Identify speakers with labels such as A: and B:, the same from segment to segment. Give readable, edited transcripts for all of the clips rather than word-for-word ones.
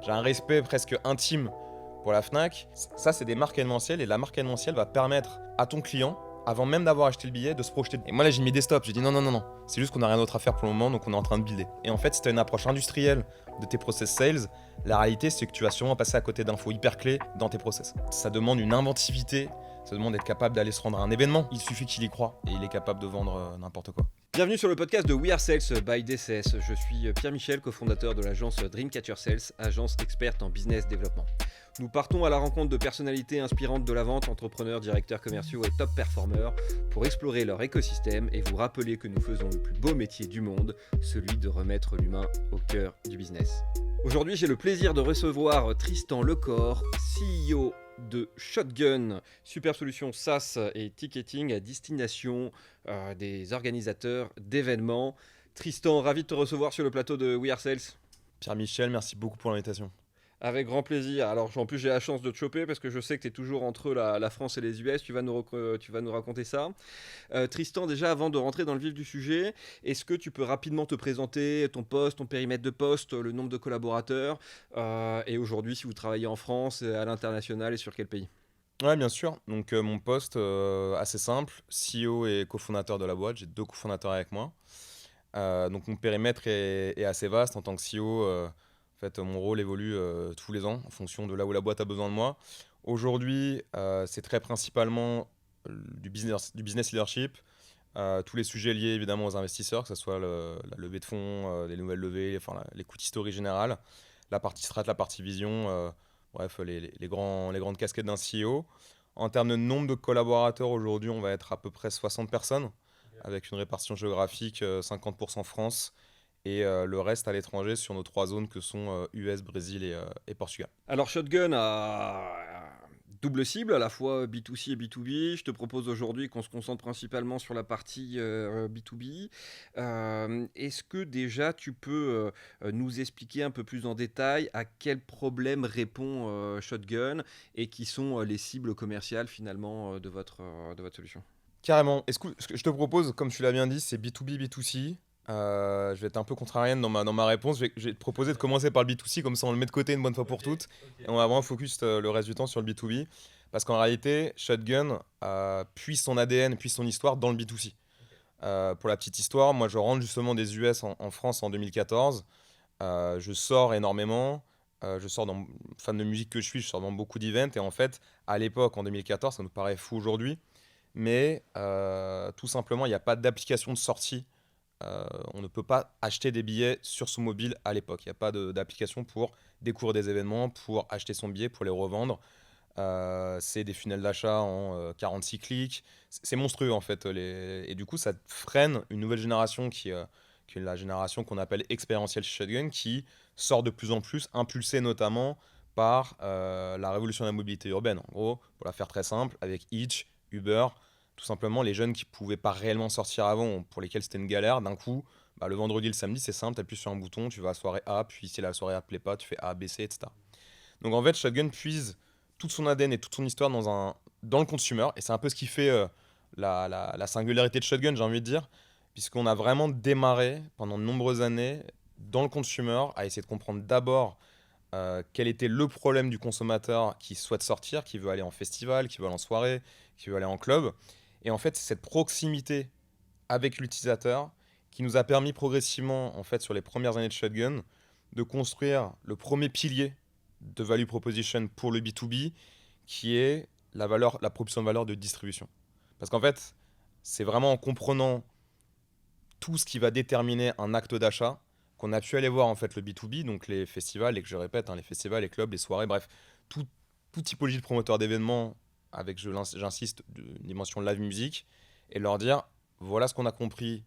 A: J'ai un respect presque intime pour la Fnac. Ça, c'est des marques événementielles et la marque événementielle va permettre à ton client, avant même d'avoir acheté le billet, de se projeter. Et moi là, j'ai mis des stops. J'ai dit non, non, non, non. C'est juste qu'on n'a rien d'autre à faire pour le moment, donc on est en train de builder. Et en fait, si tu as une approche industrielle de tes process sales, la réalité, c'est que tu vas sûrement passer à côté d'infos hyper clés dans tes process. Ça demande une inventivité. Ça demande d'être capable d'aller se rendre à un événement. Il suffit qu'il y croit et il est capable de vendre n'importe quoi.
B: Bienvenue sur le podcast de We Are Sales by DCS. Je suis Pierre-Michel, cofondateur de l'agence Dreamcatcher Sales, agence experte en business développement. Nous partons à la rencontre de personnalités inspirantes de la vente, entrepreneurs, directeurs commerciaux et top performers pour explorer leur écosystème et vous rappeler que nous faisons le plus beau métier du monde, celui de remettre l'humain au cœur du business. Aujourd'hui, j'ai le plaisir de recevoir Tristan Lecor, CEO de Shotgun, super solution SaaS et ticketing à destination des organisateurs d'événements. Tristan, ravi de te recevoir sur le plateau de We Are Sales.
A: Pierre-Michel, merci beaucoup pour l'invitation.
B: Avec grand plaisir. Alors en plus j'ai la chance de te choper parce que je sais que tu es toujours entre la France et les US, tu vas nous raconter ça. Tristan, déjà avant de rentrer dans le vif du sujet, est-ce que tu peux rapidement te présenter ton poste, ton périmètre de poste, le nombre de collaborateurs et aujourd'hui si vous travaillez en France, à l'international et sur quel pays?
A: Ouais, bien sûr. Donc mon poste, assez simple, CEO et cofondateur de la boîte. J'ai 2 cofondateurs avec moi. Donc mon périmètre est assez vaste en tant que CEO. En fait, mon rôle évolue tous les ans en fonction de là où la boîte a besoin de moi. Aujourd'hui, c'est très principalement du business leadership, tous les sujets liés évidemment aux investisseurs, que ce soit la levée de fonds, les nouvelles levées, enfin l'écoute historique générale, la partie strat, la partie vision, bref, les grandes casquettes d'un CEO. En termes de nombre de collaborateurs, aujourd'hui, on va être à peu près 60 personnes, avec une répartition géographique 50% France et le reste à l'étranger sur nos 3 zones que sont US, Brésil et Portugal.
B: Alors Shotgun a double cible, à la fois B2C et B2B. Je te propose aujourd'hui qu'on se concentre principalement sur la partie B2B. Est-ce que déjà tu peux nous expliquer un peu plus en détail à quel problème répond Shotgun et qui sont les cibles commerciales finalement de votre solution?
A: Carrément. Ce que je te propose, comme tu l'as bien dit, c'est B2B, B2C. Je vais être un peu contrarienne dans ma réponse. Je vais te proposer de commencer par le B2C, comme ça on le met de côté une bonne fois pour toutes. Et on va vraiment focus le reste du temps sur le B2B. Parce qu'en réalité, Shotgun puise son ADN, puise son histoire dans le B2C. Pour la petite histoire, moi je rentre justement des US en France en 2014. Je sors énormément. Je sors fan de musique que je sors dans beaucoup d'events. Et en fait, à l'époque, en 2014, ça nous paraît fou aujourd'hui. Mais tout simplement, il n'y a pas d'application de sortie. On ne peut pas acheter des billets sur son mobile à l'époque. Il n'y a pas d'application pour découvrir des événements, pour acheter son billet, pour les revendre. C'est des funnels d'achat en 46 clics. C'est monstrueux en fait. Et du coup, ça freine une nouvelle génération qui est la génération qu'on appelle expérientielle chez Shotgun, qui sort de plus en plus, impulsée notamment par la révolution de la mobilité urbaine. En gros, pour la faire très simple, avec Hitch, Uber, tout simplement les jeunes qui pouvaient pas réellement sortir avant, pour lesquels c'était une galère, d'un coup, bah, le vendredi et le samedi, c'est simple, tu appuies sur un bouton, tu vas à la soirée A, puis si la soirée A te plaît pas, tu fais A, B, C, etc. Donc en fait, Shotgun puise toute son ADN et toute son histoire dans le consumer, et c'est un peu ce qui fait la singularité de Shotgun, j'ai envie de dire, puisqu'on a vraiment démarré pendant de nombreuses années dans le consumer à essayer de comprendre d'abord quel était le problème du consommateur qui souhaite sortir, qui veut aller en festival, qui veut aller en soirée, qui veut aller en club. Et en fait, c'est cette proximité avec l'utilisateur qui nous a permis progressivement, en fait, sur les premières années de Shotgun, de construire le premier pilier de value proposition pour le B2B, qui est la proposition de valeur de distribution. Parce qu'en fait, c'est vraiment en comprenant tout ce qui va déterminer un acte d'achat qu'on a pu aller voir en fait le B2B, donc les festivals, et que je répète, les festivals, les clubs, les soirées, bref, tout, toute typologie de promoteurs d'événements avec, j'insiste, une dimension live musique, et leur dire, voilà ce qu'on a compris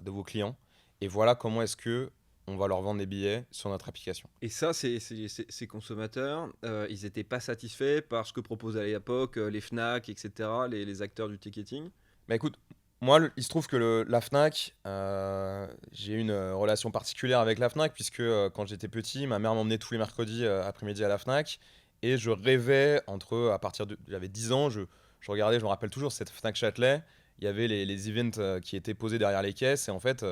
A: de vos clients, et voilà comment est-ce que on va leur vendre des billets sur notre application.
B: Et ça, ces consommateurs, ils n'étaient pas satisfaits par ce que proposaient à l'époque les Fnac, etc., les acteurs du ticketing.
A: Mais écoute, moi, il se trouve que la Fnac, j'ai une relation particulière avec la Fnac, puisque quand j'étais petit, ma mère m'emmenait tous les mercredis après-midi à la Fnac, et je rêvais, à partir de, j'avais 10 ans, je regardais, je me rappelle toujours cette Fnac Châtelet, il y avait les events qui étaient posés derrière les caisses, et en fait,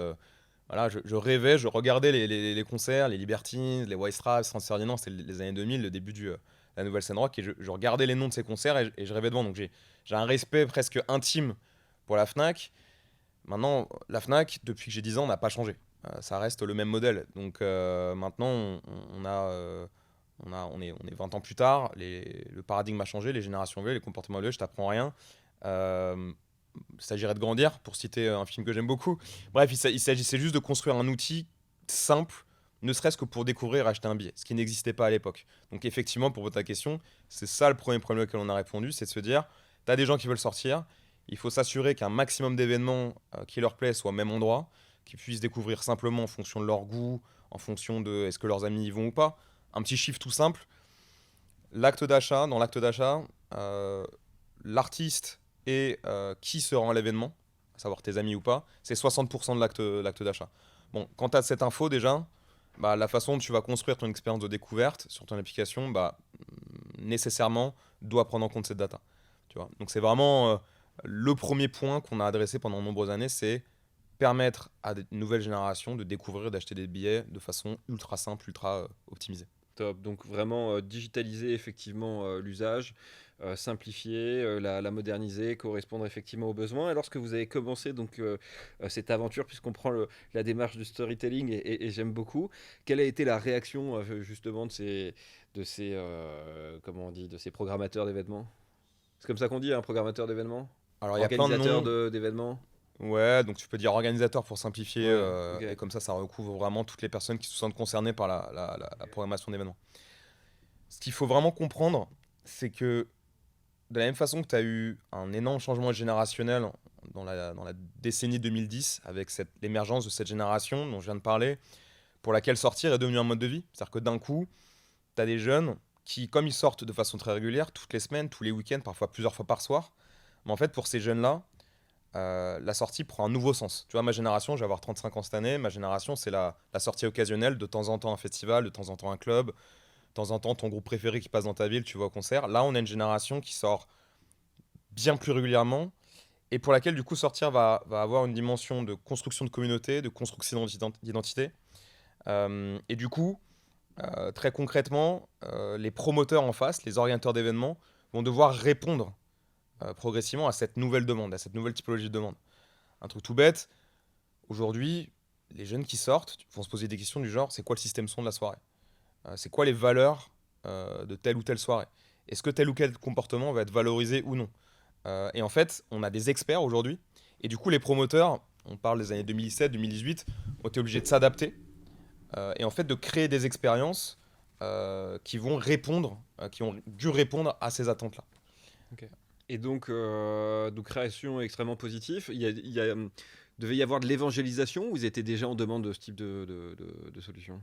A: Voilà, je rêvais, je regardais les concerts, les Libertines, les White Stripes, Franz Ferdinand, c'était les années 2000, le début de la nouvelle scène rock, et je regardais les noms de ces concerts et je rêvais devant. Donc j'ai un respect presque intime pour la Fnac. Maintenant, la Fnac, depuis que j'ai 10 ans, n'a pas changé. Ça reste le même modèle. Donc maintenant, on est 20 ans plus tard, le paradigme a changé, les générations évoluent, les comportements évoluent, je t'apprends rien. Euh, il s'agirait de grandir, pour citer un film que j'aime beaucoup. Bref, il s'agissait juste de construire un outil simple, ne serait-ce que pour découvrir et acheter un billet, ce qui n'existait pas à l'époque. Donc effectivement, pour ta question, c'est ça le premier problème auquel on a répondu, c'est de se dire, tu as des gens qui veulent sortir, il faut s'assurer qu'un maximum d'événements qui leur plaisent soient au même endroit, qu'ils puissent découvrir simplement en fonction de leur goût, en fonction de est-ce que leurs amis y vont ou pas. Un petit chiffre tout simple, dans l'acte d'achat, euh, l'artiste et qui se rend à l'événement, à savoir tes amis ou pas, c'est 60% de l'acte d'achat. Bon, quand tu as cette info déjà, bah, la façon dont tu vas construire ton expérience de découverte sur ton application, bah, nécessairement, doit prendre en compte cette data. Tu vois. Donc c'est vraiment le premier point qu'on a adressé pendant de nombreuses années, c'est permettre à des nouvelles générations de découvrir, d'acheter des billets de façon ultra simple, ultra optimisée.
B: Top. Donc vraiment digitaliser effectivement l'usage, simplifier, la moderniser, correspondre effectivement aux besoins. Et lorsque vous avez commencé donc cette aventure, puisqu'on prend la démarche du storytelling et j'aime beaucoup, quelle a été la réaction justement de ces comment on dit, de ces programmateurs d'événements? C'est comme ça qu'on dit, un programmateur d'événements?
A: Alors il y a plein de
B: Organisateur
A: noms.
B: d'événements?
A: Ouais, donc tu peux dire organisateur pour simplifier,
B: Ouais,
A: et
B: ok.
A: comme ça recouvre vraiment toutes les personnes qui se sentent concernées par la programmation d'événements. Ce qu'il faut vraiment comprendre, c'est que de la même façon que tu as eu un énorme changement générationnel dans la décennie 2010, avec l'émergence de cette génération dont je viens de parler, pour laquelle sortir est devenu un mode de vie. C'est-à-dire que d'un coup, tu as des jeunes qui, comme ils sortent de façon très régulière, toutes les semaines, tous les week-ends, parfois plusieurs fois par soir, mais en fait, pour ces jeunes-là, la sortie prend un nouveau sens. Tu vois, ma génération, je vais avoir 35 ans cette année, ma génération, c'est la sortie occasionnelle, de temps en temps un festival, de temps en temps un club, de temps en temps ton groupe préféré qui passe dans ta ville, tu vas au concert. Là, on a une génération qui sort bien plus régulièrement et pour laquelle, du coup, sortir va avoir une dimension de construction de communauté, de construction d'identité. Et du coup, très concrètement, les promoteurs en face, les organisateurs d'événements, vont devoir répondre progressivement à cette nouvelle demande, à cette nouvelle typologie de demande. Un truc tout bête, aujourd'hui, les jeunes qui sortent vont se poser des questions du genre, c'est quoi le système son de la soirée? C'est quoi les valeurs de telle ou telle soirée? Est-ce que tel ou tel comportement va être valorisé ou non? Et en fait, on a des experts aujourd'hui, et du coup, les promoteurs, on parle des années 2017, 2018, ont été obligés de s'adapter, et en fait de créer des expériences qui vont répondre, qui ont dû répondre à ces attentes-là.
B: Ok. Et donc création extrêmement positive. Devait y avoir de l'évangélisation ou vous étiez déjà en demande de ce type de solution?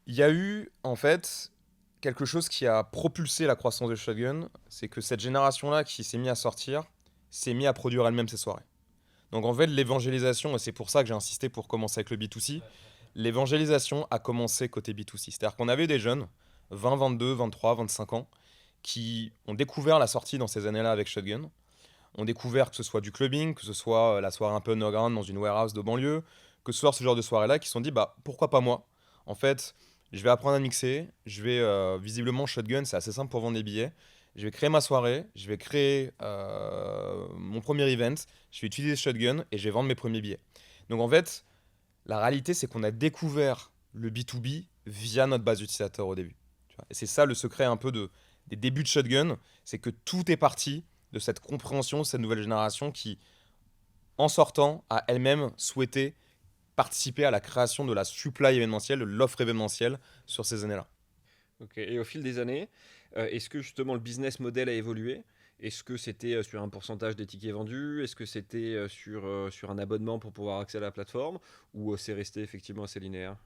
A: Il y a eu en fait quelque chose qui a propulsé la croissance de Shogun, c'est que cette génération-là qui s'est mise à sortir, s'est mise à produire elle-même ses soirées. Donc en fait, l'évangélisation, et c'est pour ça que j'ai insisté pour commencer avec le B2C, l'évangélisation a commencé côté B2C. C'est-à-dire qu'on avait des jeunes, 20, 22, 23, 25 ans, qui ont découvert la sortie dans ces années-là avec Shotgun, ont découvert que ce soit du clubbing, que ce soit la soirée un peu underground dans une warehouse de banlieue, que ce soit ce genre de soirée-là, qui se sont dit, bah pourquoi pas moi? En fait, je vais apprendre à mixer, je vais visiblement Shotgun, c'est assez simple pour vendre des billets. Je vais créer ma soirée, je vais créer mon premier event, je vais utiliser Shotgun et je vais vendre mes premiers billets. Donc en fait, la réalité, c'est qu'on a découvert le B2B via notre base utilisateur au début. Tu vois. Et c'est ça le secret un peu des débuts de Shotgun, c'est que tout est parti de cette compréhension de cette nouvelle génération qui, en sortant, a elle-même souhaité participer à la création de la supply événementielle, de l'offre événementielle sur ces années-là.
B: Ok. Et au fil des années, est-ce que justement le business model a évolué? Est-ce que c'était sur un pourcentage des tickets vendus? Est-ce que c'était sur un abonnement pour pouvoir accéder à la plateforme? Ou c'est resté effectivement assez linéaire?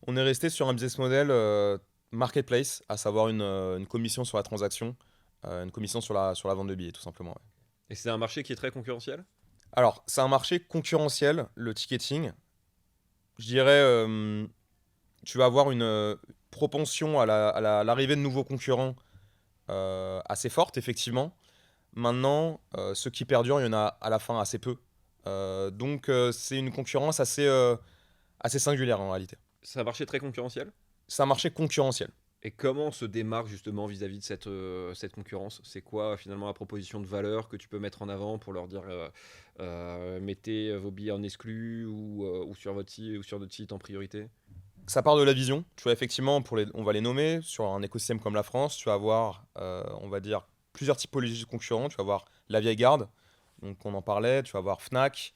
A: On est resté sur un business model marketplace, à savoir une commission sur la transaction, une commission sur la vente de billets, tout simplement. Ouais.
B: Et c'est un marché qui est très concurrentiel?
A: Alors, c'est un marché concurrentiel, le ticketing. Je dirais, tu vas avoir une propension à l'arrivée de nouveaux concurrents assez forte, effectivement. Maintenant, ceux qui perdurent, il y en a à la fin assez peu. Donc, c'est une concurrence assez singulière en réalité.
B: C'est un marché très concurrentiel.
A: C'est un marché concurrentiel.
B: Et comment on se démarque justement vis-à-vis de cette concurrence? C'est quoi finalement la proposition de valeur que tu peux mettre en avant pour leur dire mettez vos billets en exclu ou sur votre site ou sur notre site en priorité?
A: Ça part de la vision. Tu vois, effectivement, on va les nommer, sur un écosystème comme la France, tu vas avoir, on va dire, plusieurs typologies de concurrents. Tu vas avoir la vieille garde, donc on en parlait, tu vas avoir Fnac,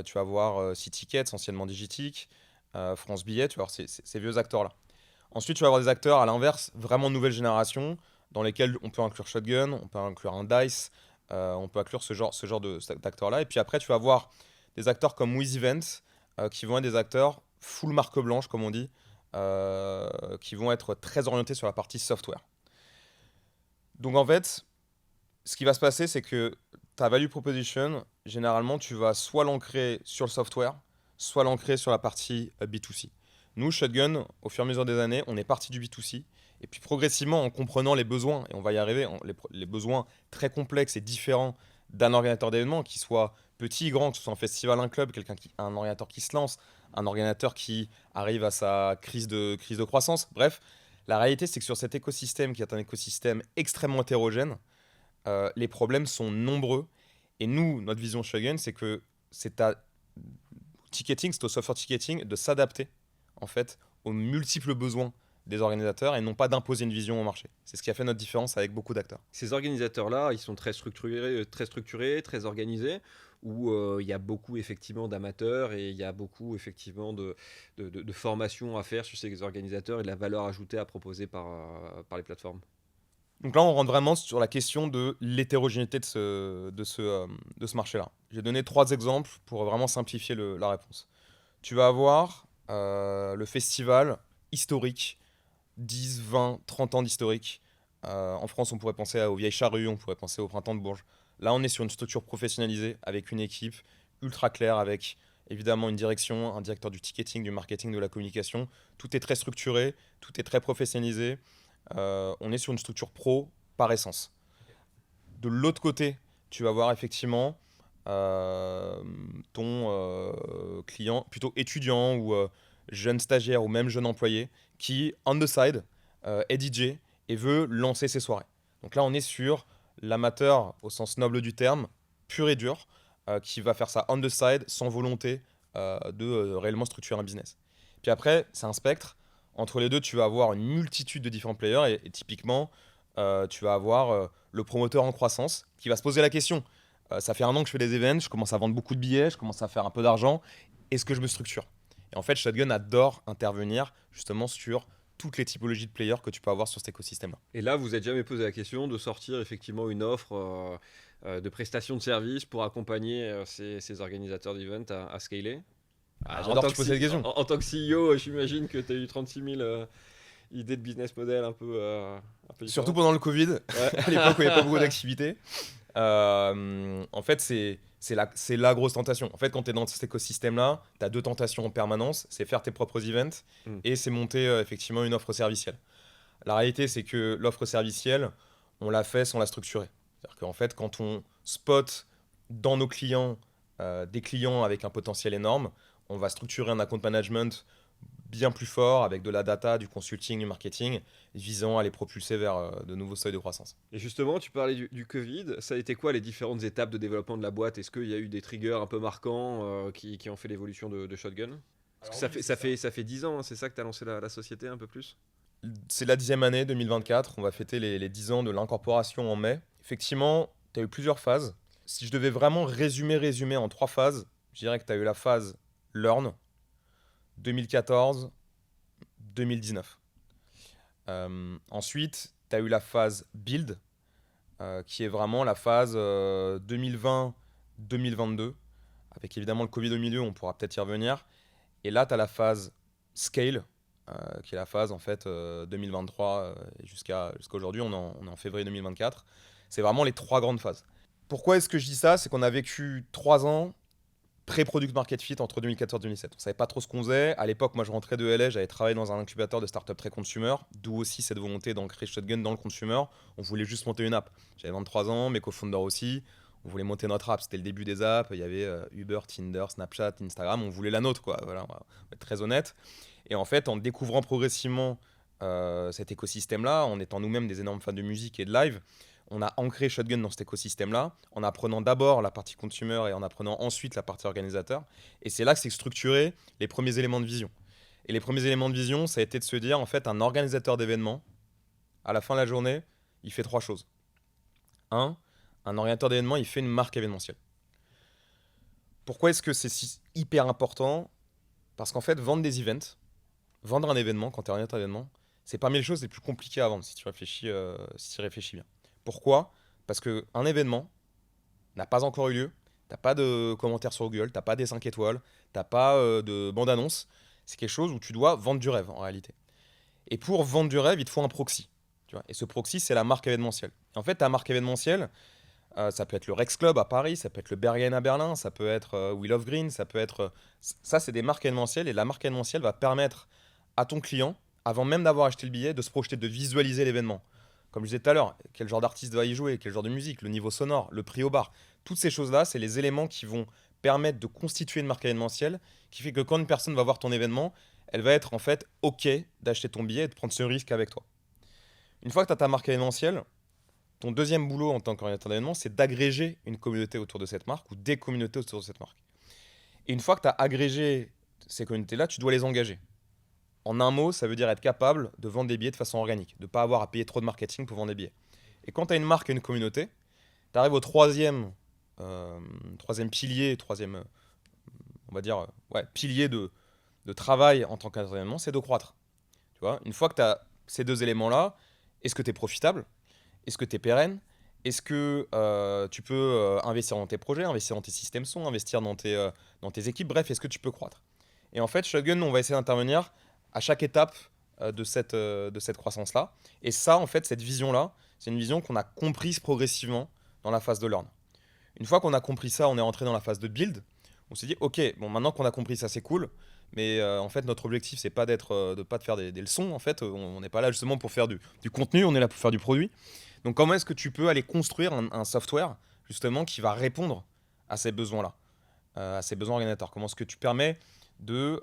A: tu vas avoir Tickets, anciennement Digitic, France Billet, tu vas avoir ces vieux acteurs-là. Ensuite, tu vas avoir des acteurs à l'inverse, vraiment nouvelle génération, dans lesquels on peut inclure Shotgun, on peut inclure un Dice, on peut inclure d'acteurs-là. Et puis après, tu vas avoir des acteurs comme WizEvent, qui vont être des acteurs full marque blanche, comme on dit, qui vont être très orientés sur la partie software. Donc en fait, ce qui va se passer, c'est que ta value proposition, généralement, tu vas soit l'ancrer sur le software, soit l'ancrer sur la partie B2C. Nous, Shotgun, au fur et à mesure des années, on est parti du B2C. Et puis progressivement, en comprenant les besoins, et on va y arriver, les besoins très complexes et différents d'un organisateur d'événements, qui soit petit, grand, que ce soit un festival, un club, un organisateur qui se lance, un organisateur qui arrive à sa crise de croissance. Bref, la réalité, c'est que sur cet écosystème, qui est un écosystème extrêmement hétérogène, les problèmes sont nombreux. Et nous, notre vision Shotgun, c'est que c'est à ticketing, c'est au software ticketing de s'adapter en fait aux multiples besoins des organisateurs et non pas d'imposer une vision au marché. C'est ce qui a fait notre différence avec beaucoup d'acteurs.
B: Ces organisateurs-là, ils sont très structurés, très organisés, où il y a beaucoup effectivement d'amateurs et il y a beaucoup effectivement de formations à faire sur ces organisateurs et de la valeur ajoutée à proposer par les plateformes.
A: Donc là, on rentre vraiment sur la question de l'hétérogénéité de ce marché-là. J'ai donné 3 exemples pour vraiment simplifier la réponse. Tu vas avoir le festival historique, 10, 20, 30 ans d'historique. En France, on pourrait penser aux Vieilles Charrues, on pourrait penser au Printemps de Bourges. Là, on est sur une structure professionnalisée, avec une équipe ultra claire, avec évidemment une direction, un directeur du ticketing, du marketing, de la communication. Tout est très structuré, tout est très professionnalisé. On est sur une structure pro par essence. De l'autre côté, tu vas voir effectivement ton client, plutôt étudiant ou jeune stagiaire ou même jeune employé, qui, on the side, est DJ et veut lancer ses soirées. Donc là, on est sur l'amateur au sens noble du terme, pur et dur, qui va faire ça on the side, sans volonté de réellement structurer un business. Puis après, c'est un spectre. Entre les deux, tu vas avoir une multitude de différents players et typiquement, tu vas avoir le promoteur en croissance qui va se poser la question. Ça fait 1 an que je fais des events, je commence à vendre beaucoup de billets, je commence à faire un peu d'argent. Est-ce que je me structure? Et en fait, Shotgun adore intervenir justement sur toutes les typologies de players que tu peux avoir sur cet écosystème-là.
B: Et là, vous n'êtes jamais posé la question de sortir effectivement une offre de prestation de service pour accompagner ces organisateurs d'events à scaler?
A: J'adore que tu poses cette question.
B: En tant que CEO, j'imagine que tu as eu 36 000 idées de business model un peu
A: Surtout
B: différentes.
A: pendant le Covid,
B: Ouais.
A: à l'époque où il n'y avait pas beaucoup d'activité. En fait, c'est la grosse tentation. En fait, quand tu es dans cet écosystème-là, tu as 2 tentations en permanence. C'est faire tes propres events et c'est monter effectivement une offre servicielle. La réalité, c'est que l'offre servicielle, on l'a fait sans la structurer. C'est-à-dire qu'en fait, quand on spot dans nos clients des clients avec un potentiel énorme, on va structurer un account management bien plus fort avec de la data, du consulting, du marketing, visant à les propulser vers de nouveaux seuils de croissance.
B: Et justement, tu parlais du Covid. Ça a été quoi les différentes étapes de développement de la boîte? Est-ce qu'il y a eu des triggers un peu marquants qui ont fait l'évolution de Shotgun? Parce que ça fait 10 ans, hein, c'est ça que tu as lancé la société un peu plus?
A: C'est la 10e année, 2024. On va fêter les 10 ans de l'incorporation en mai. Effectivement, tu as eu plusieurs phases. Si je devais vraiment résumer en 3 phases, je dirais que tu as eu la phase Learn, 2014, 2019. Ensuite, tu as eu la phase Build, qui est vraiment la phase 2020-2022, avec évidemment le Covid au milieu, on pourra peut-être y revenir. Et là, tu as la phase Scale, qui est la phase en fait 2023 jusqu'à aujourd'hui, on est en février 2024. C'est vraiment les 3 grandes phases. Pourquoi est-ce que je dis ça? C'est qu'on a vécu 3 ans pré-product market fit entre 2014 et 2017. On savait pas trop ce qu'on faisait. À l'époque, moi je rentrais de LA, j'avais travaillé dans un incubateur de start-up très consumer, d'où aussi cette volonté d'ancrer Shotgun dans le consumer. On voulait juste monter une app. J'avais 23 ans, mes co-founders aussi. on voulait monter notre app. C'était le début des apps. Il y avait Uber, Tinder, Snapchat, Instagram. On voulait la nôtre, quoi. Voilà, on va être très honnête. Et en fait, en découvrant progressivement cet écosystème-là, en étant nous-mêmes des énormes fans de musique et de live, on a ancré Shotgun dans cet écosystème-là, en apprenant d'abord la partie consumer et en apprenant ensuite la partie organisateur. Et c'est là que c'est structuré les premiers éléments de vision. Et les premiers éléments de vision, ça a été de se dire, en fait, un organisateur d'événements, à la fin de la journée, il fait 3 choses. Un organisateur d'événements, il fait une marque événementielle. Pourquoi est-ce que c'est si hyper important? Parce qu'en fait, vendre des events, vendre un événement, quand tu es organisateur d'événements, c'est parmi les choses les plus compliquées à vendre si tu réfléchis bien. Pourquoi? Parce qu'un événement n'a pas encore eu lieu, t'as pas de commentaires sur Google, t'as pas des 5 étoiles, t'as pas de bande-annonce. C'est quelque chose où tu dois vendre du rêve en réalité. Et pour vendre du rêve, il te faut un proxy. Tu vois. Et ce proxy, c'est la marque événementielle. Et en fait, ta marque événementielle, ça peut être le Rex Club à Paris, ça peut être le Berghain à Berlin, ça peut être Wheel of Green, ça peut être... ça, c'est des marques événementielles et la marque événementielle va permettre à ton client, avant même d'avoir acheté le billet, de se projeter, de visualiser l'événement. Comme je disais tout à l'heure, quel genre d'artiste va y jouer, quel genre de musique, le niveau sonore, le prix au bar. Toutes ces choses-là, c'est les éléments qui vont permettre de constituer une marque événementielle qui fait que quand une personne va voir ton événement, elle va être en fait OK d'acheter ton billet et de prendre ce risque avec toi. Une fois que tu as ta marque événementielle, ton deuxième boulot en tant qu'orientateur d'événement, c'est d'agréger une communauté autour de cette marque ou des communautés autour de cette marque. Et une fois que tu as agrégé ces communautés-là, tu dois les engager. En un mot, ça veut dire être capable de vendre des billets de façon organique, de ne pas avoir à payer trop de marketing pour vendre des billets. Et quand tu as une marque et une communauté, tu arrives au troisième pilier, on va dire, pilier de travail en tant qu'entraînement, c'est de croître. Tu vois, une fois que tu as ces deux éléments-là, est-ce que tu es profitable? Est-ce que tu es pérenne? Est-ce que tu peux investir dans tes projets, investir dans tes systèmes son, investir dans tes équipes? Bref, est-ce que tu peux croître? Et en fait, Shotgun, on va essayer d'intervenir à chaque étape de cette croissance-là. Et ça, en fait, cette vision-là, c'est une vision qu'on a comprise progressivement dans la phase de learn. Une fois qu'on a compris ça, on est rentré dans la phase de build. On s'est dit, ok, bon, maintenant qu'on a compris ça, c'est cool. Mais en fait, notre objectif, c'est pas de pas de faire des leçons. En fait, on n'est pas là justement pour faire du contenu, on est là pour faire du produit. Donc, comment est-ce que tu peux aller construire un software justement qui va répondre à ces besoins-là, à ces besoins organisateurs? Comment est-ce que tu permets de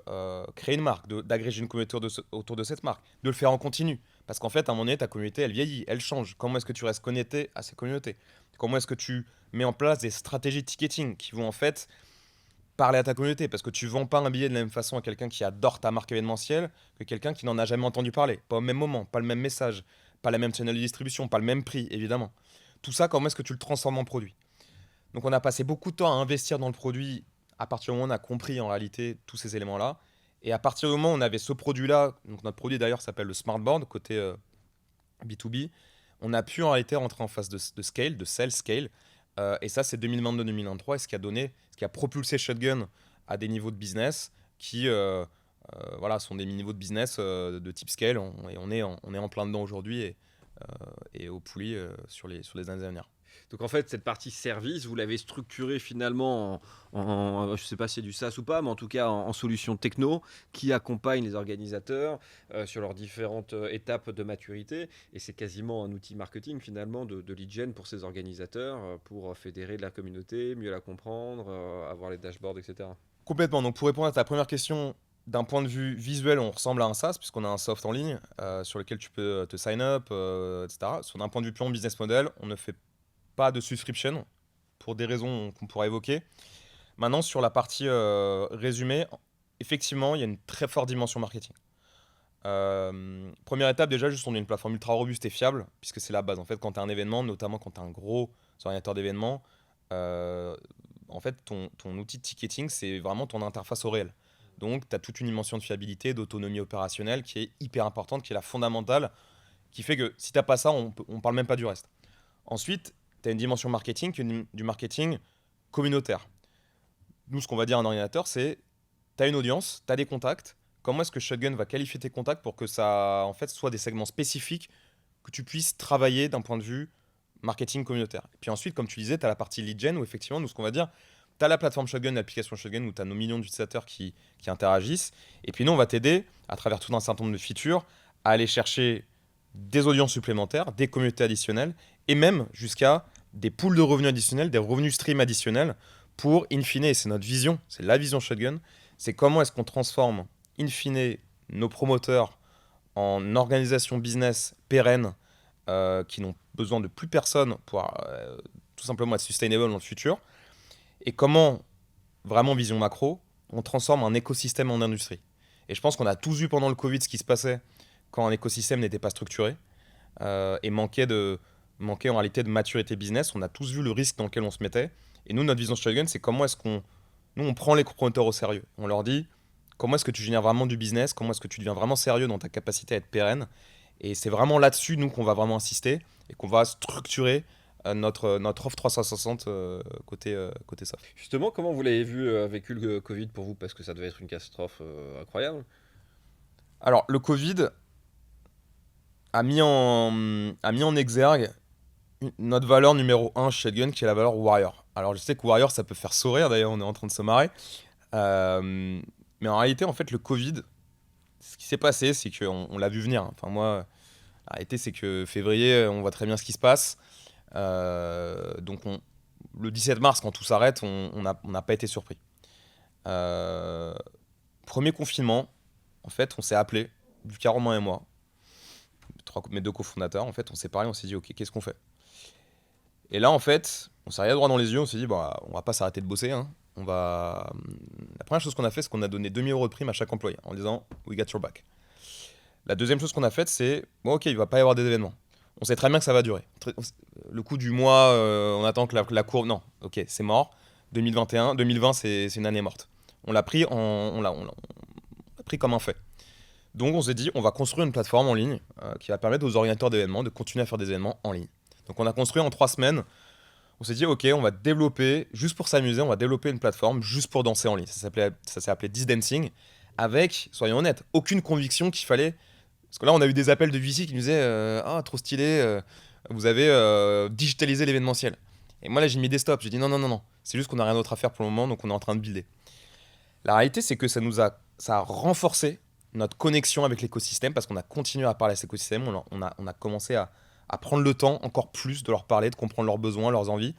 A: créer une marque, d'agréger une communauté autour de cette marque, de le faire en continu? Parce qu'en fait, à un moment donné, ta communauté, elle vieillit, elle change. Comment est-ce que tu restes connecté à ces communautés? Comment est-ce que tu mets en place des stratégies de ticketing qui vont en fait parler à ta communauté? Parce que tu vends pas un billet de la même façon à quelqu'un qui adore ta marque événementielle que quelqu'un qui n'en a jamais entendu parler. Pas au même moment, pas le même message, pas la même channel de distribution, pas le même prix, évidemment. Tout ça, comment est-ce que tu le transformes en produit? Donc on a passé beaucoup de temps à investir dans le produit à partir du moment où on a compris en réalité tous ces éléments-là. Et à partir du moment où on avait ce produit-là, donc notre produit d'ailleurs s'appelle le Smartboard, côté B2B, on a pu en réalité rentrer en phase de scale, de sell scale. Et ça, c'est 2022-2023, et ce qui a propulsé Shotgun à des niveaux de business qui sont des niveaux de business de type scale. Et on est en plein dedans aujourd'hui et au poulie sur les années à venir.
B: Donc en fait, cette partie service, vous l'avez structurée finalement je ne sais pas si c'est du SaaS ou pas, mais en tout cas en solution techno qui accompagne les organisateurs sur leurs différentes étapes de maturité. Et c'est quasiment un outil marketing finalement de lead gen pour ces organisateurs pour fédérer de la communauté, mieux la comprendre, avoir les dashboards, etc.
A: Complètement. Donc pour répondre à ta première question, d'un point de vue visuel, on ressemble à un SaaS puisqu'on a un soft en ligne sur lequel tu peux te sign up, etc. D'un point de vue purement business model, on ne fait pas de subscription pour des raisons qu'on pourra évoquer. Maintenant, sur la partie résumé, effectivement, il y a une très forte dimension marketing. Première étape, déjà, juste on a une plateforme ultra robuste et fiable, puisque c'est la base. En fait, quand tu as un événement, notamment quand tu as un gros organisateur d'événements, en fait, ton outil de ticketing, c'est vraiment ton interface au réel. Donc, tu as toute une dimension de fiabilité, d'autonomie opérationnelle qui est hyper importante, qui est la fondamentale, qui fait que si tu n'as pas ça, on ne parle même pas du reste. Ensuite, tu as une dimension marketing qui est du marketing communautaire. Nous, ce qu'on va dire à un ordinateur, c'est tu as une audience, tu as des contacts. Comment est-ce que Shotgun va qualifier tes contacts pour que ça en fait, soit des segments spécifiques que tu puisses travailler d'un point de vue marketing communautaire? Et puis ensuite, comme tu disais, tu as la partie lead gen où effectivement, nous, ce qu'on va dire, tu as la plateforme Shotgun, l'application Shotgun où tu as nos millions d'utilisateurs qui interagissent. Et puis nous, on va t'aider à travers tout un certain nombre de features à aller chercher des audiences supplémentaires, des communautés additionnelles et même jusqu'à des pools de revenus additionnels, des revenus stream additionnels pour, in fine, et c'est notre vision, c'est la vision Shotgun, c'est comment est-ce qu'on transforme, in fine, nos promoteurs en organisation business pérenne qui n'ont besoin de plus personne pour tout simplement être sustainable dans le futur, et comment, vraiment vision macro, on transforme un écosystème en industrie. Et je pense qu'on a tous vu pendant le Covid ce qui se passait quand un écosystème n'était pas structuré et manquait en réalité de maturité business. On a tous vu le risque dans lequel on se mettait. Et nous, notre vision Shotgun, c'est comment est-ce qu'on nous, on prend les promoteurs au sérieux. On leur dit comment est-ce que tu génères vraiment du business, comment est-ce que tu deviens vraiment sérieux dans ta capacité à être pérenne. Et c'est vraiment là-dessus, nous, qu'on va vraiment insister et qu'on va structurer notre offre 360 côté soft.
B: Justement, comment vous l'avez vécu le Covid pour vous? Parce que ça devait être une catastrophe incroyable.
A: Alors, le Covid a mis en exergue notre valeur numéro 1 chez Shotgun, qui est la valeur Warrior. Alors, je sais que Warrior, ça peut faire sourire, d'ailleurs, on est en train de se marrer. Mais en réalité, en fait, le Covid, ce qui s'est passé, c'est qu'on l'a vu venir. Enfin, moi, la réalité, c'est que février, on voit très bien ce qui se passe. Donc, le 17 mars, quand tout s'arrête, on n'a pas été surpris. Premier confinement, en fait, on s'est appelé, Lucas, Romain et moi, mes deux cofondateurs, en fait, on s'est parlé, on s'est dit, ok, qu'est-ce qu'on fait? Et là, en fait, on s'est regardé droit dans les yeux, on s'est dit, bah, on va pas s'arrêter de bosser, hein. La première chose qu'on a fait, c'est qu'on a donné 2 000 € de prime à chaque employé en disant, we got your back. La deuxième chose qu'on a faite, c'est, bon, ok, il va pas y avoir des événements. On sait très bien que ça va durer. Le coup du mois, on attend que la courbe, non, ok, c'est mort. 2020, c'est une année morte. On l'a pris comme un fait. Donc on s'est dit, on va construire une plateforme en ligne qui va permettre aux organisateurs d'événements de continuer à faire des événements en ligne. Donc on a construit en 3 semaines, on s'est dit, ok, on va développer, juste pour s'amuser, on va développer une plateforme juste pour danser en ligne. Ça s'est appelé This Dancing, avec, soyons honnêtes, aucune conviction qu'il fallait. Parce que là, on a eu des appels de VC qui nous disaient, ah, trop stylé, vous avez digitalisé l'événementiel. Et moi là, j'ai mis des stops, j'ai dit non, c'est juste qu'on n'a rien d'autre à faire pour le moment, donc on est en train de builder. La réalité, c'est que ça a renforcé notre connexion avec l'écosystème parce qu'on a continué à parler à cet écosystème, on a commencé à prendre le temps encore plus de leur parler, de comprendre leurs besoins, leurs envies.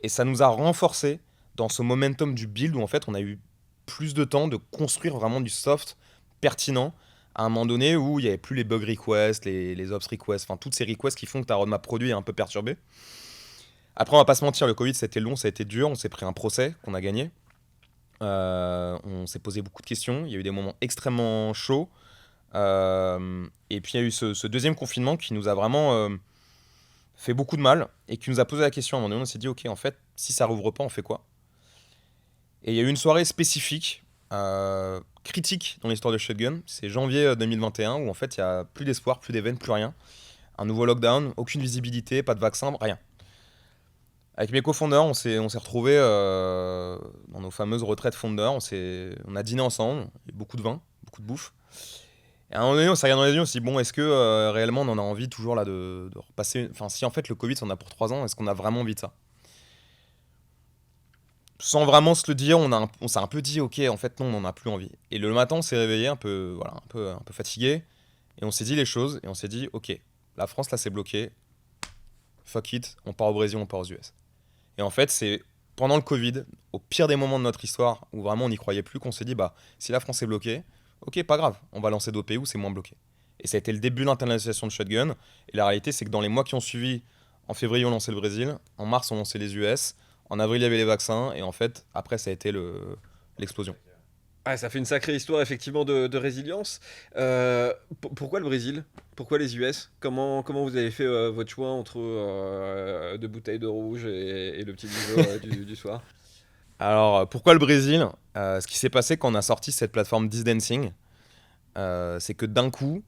A: Et ça nous a renforcé dans ce momentum du build où en fait on a eu plus de temps de construire vraiment du soft pertinent à un moment donné où il n'y avait plus les bug requests, les ops requests, enfin toutes ces requests qui font que ta roadmap produit est un peu perturbée. Après, on va pas se mentir, le Covid, ça a été long, ça a été dur, on s'est pris un procès qu'on a gagné. On s'est posé beaucoup de questions, il y a eu des moments extrêmement chauds. Et puis il y a eu ce deuxième confinement qui nous a vraiment fait beaucoup de mal et qui nous a posé la question à un moment donné. On s'est dit, ok, en fait, si ça rouvre pas, on fait quoi? Et il y a eu une soirée spécifique, critique dans l'histoire de Shotgun. C'est janvier 2021 où en fait il n'y a plus d'espoir, plus d'événements, plus rien. Un nouveau lockdown, aucune visibilité, pas de vaccin, rien. Avec mes cofondeurs, on s'est retrouvés dans nos fameuses retraites fondeurs. On a dîné ensemble, il y a eu beaucoup de vin, beaucoup de bouffe. Et à un moment donné, on s'est regardé dans les yeux, on s'est dit, bon, est-ce que réellement on en a envie toujours là de repasser. Enfin, si en fait le Covid, ça en a pour 3 ans, est-ce qu'on a vraiment envie de ça? Sans vraiment se le dire, on s'est un peu dit, ok, en fait, non, on n'en a plus envie. Et le matin, on s'est réveillé un peu, voilà, un peu fatigué. Et on s'est dit les choses, et on s'est dit, ok, la France, là, c'est bloqué. Fuck it, on part au Brésil, on part aux US. Et en fait, c'est pendant le Covid, au pire des moments de notre histoire, où vraiment on n'y croyait plus, qu'on s'est dit, bah, si la France est bloquée, ok, pas grave, on va lancer d'autres pays où c'est moins bloqué. Et ça a été le début de l'internationalisation de Shotgun. Et la réalité, c'est que dans les mois qui ont suivi, en février, on lançait le Brésil, en mars, on lançait les US, en avril, il y avait les vaccins, et en fait, après, ça a été l'explosion.
B: Ah, ça fait une sacrée histoire effectivement de résilience. Pourquoi le Brésil? Pourquoi les US? Comment vous avez fait votre choix entre 2 bouteilles de rouge et le petit biseau du soir?
A: Alors, pourquoi le Brésil? Ce qui s'est passé quand on a sorti cette plateforme This Dancing, c'est que d'un coup,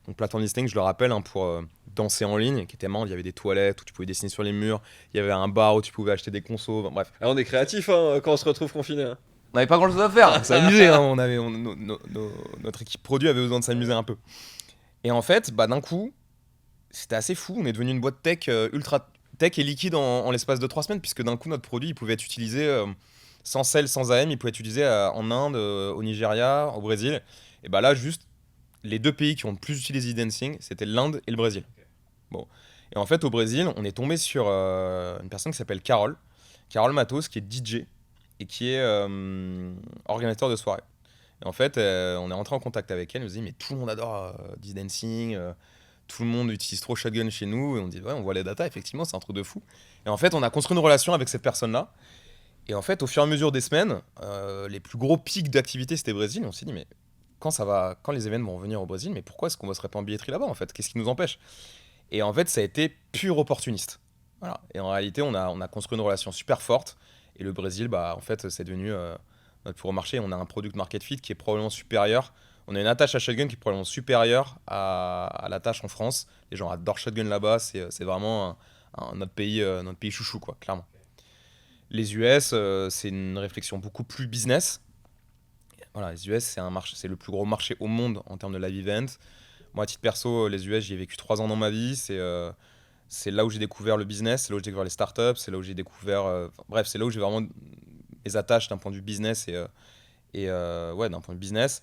A: donc plateforme This Dancing, je le rappelle, hein, pour danser en ligne, qui était marrant, il y avait des toilettes où tu pouvais dessiner sur les murs, il y avait un bar où tu pouvais acheter des consos, bref.
B: Ah, on est créatif hein, quand on se retrouve confiné. Hein.
A: On n'avait pas grand chose à faire, on s'amusait, hein, notre équipe produit avait besoin de s'amuser un peu. Et en fait, bah, d'un coup, c'était assez fou, on est devenu une boîte tech ultra tech et liquide en l'espace de 3 semaines, puisque d'un coup, notre produit, il pouvait être utilisé sans sel, sans AM, il pouvait être utilisé en Inde, au Nigeria, au Brésil. Et bah là, juste, les 2 pays qui ont le plus utilisé dancing, c'était l'Inde et le Brésil. Bon. Et en fait, au Brésil, on est tombé sur une personne qui s'appelle Carole Matos, qui est DJ et qui est organisateur de soirée. Et en fait, on est rentré en contact avec elle. Elle nous dit, mais tout le monde adore Dizzy Dancing, tout le monde utilise trop Shotgun chez nous. Et on dit, ouais, on voit les datas, effectivement, c'est un truc de fou. Et en fait, on a construit une relation avec cette personne-là. Et en fait, au fur et à mesure des semaines, les plus gros pics d'activité, c'était Brésil. Et on s'est dit, mais quand les événements vont venir au Brésil, mais pourquoi est-ce qu'on ne serait pas en billetterie là-bas, en fait? Qu'est-ce qui nous empêche? Et en fait, ça a été pur opportuniste. Voilà. Et en réalité, on a construit une relation super forte. Et le Brésil, bah, en fait, c'est devenu notre plus gros marché. On a un product market fit qui est probablement supérieur. On a une attache à Shotgun qui est probablement supérieure à l'attache en France. Les gens adorent Shotgun là-bas. C'est vraiment notre pays chouchou, quoi, clairement. Les US, c'est une réflexion beaucoup plus business. Voilà, les US, c'est le plus gros marché au monde en termes de live event. Moi, à titre perso, les US, j'y ai vécu 3 ans dans ma vie. C'est là où j'ai découvert le business, c'est là où j'ai découvert les startups, c'est là où j'ai découvert. Bref, c'est là où j'ai vraiment mes attaches d'un point de vue business ouais, d'un point de vue business.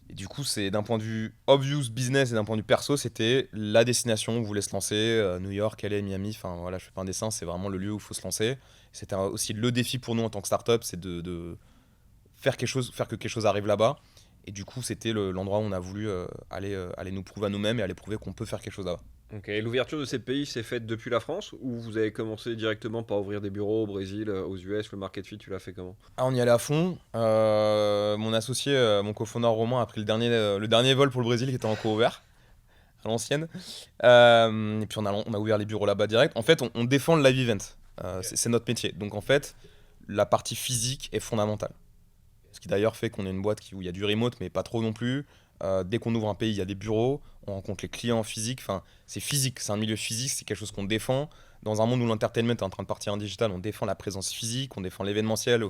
A: Et du coup, c'est d'un point de vue obvious business et d'un point de vue perso, c'était la destination où on voulait se lancer. New York, LA, Miami, enfin voilà, je fais pas un dessin, c'est vraiment le lieu où il faut se lancer. C'était aussi le défi pour nous en tant que startup, c'est de faire quelque chose, faire que quelque chose arrive là-bas. Et du coup, c'était l'endroit où on a voulu aller nous prouver à nous-mêmes et aller prouver qu'on peut faire quelque chose là-bas.
B: Ok, et l'ouverture de ces pays s'est faite depuis la France ou vous avez commencé directement par ouvrir des bureaux au Brésil, aux US, le market fit, tu l'as fait comment?
A: Ah, on y allait à fond. Mon associé, mon cofondateur Romain, a pris le dernier vol pour le Brésil qui était encore ouvert, à l'ancienne. Et puis on a ouvert les bureaux là-bas direct. En fait, on défend le live event. C'est notre métier. Donc en fait, la partie physique est fondamentale. Ce qui d'ailleurs fait qu'on est une boîte où il y a du remote, mais pas trop non plus. Dès qu'on ouvre un pays, il y a des bureaux, on rencontre les clients physiques. Enfin, c'est physique, c'est un milieu physique, c'est quelque chose qu'on défend. Dans un monde où l'entertainment est en train de partir en digital, on défend la présence physique, on défend l'événementiel.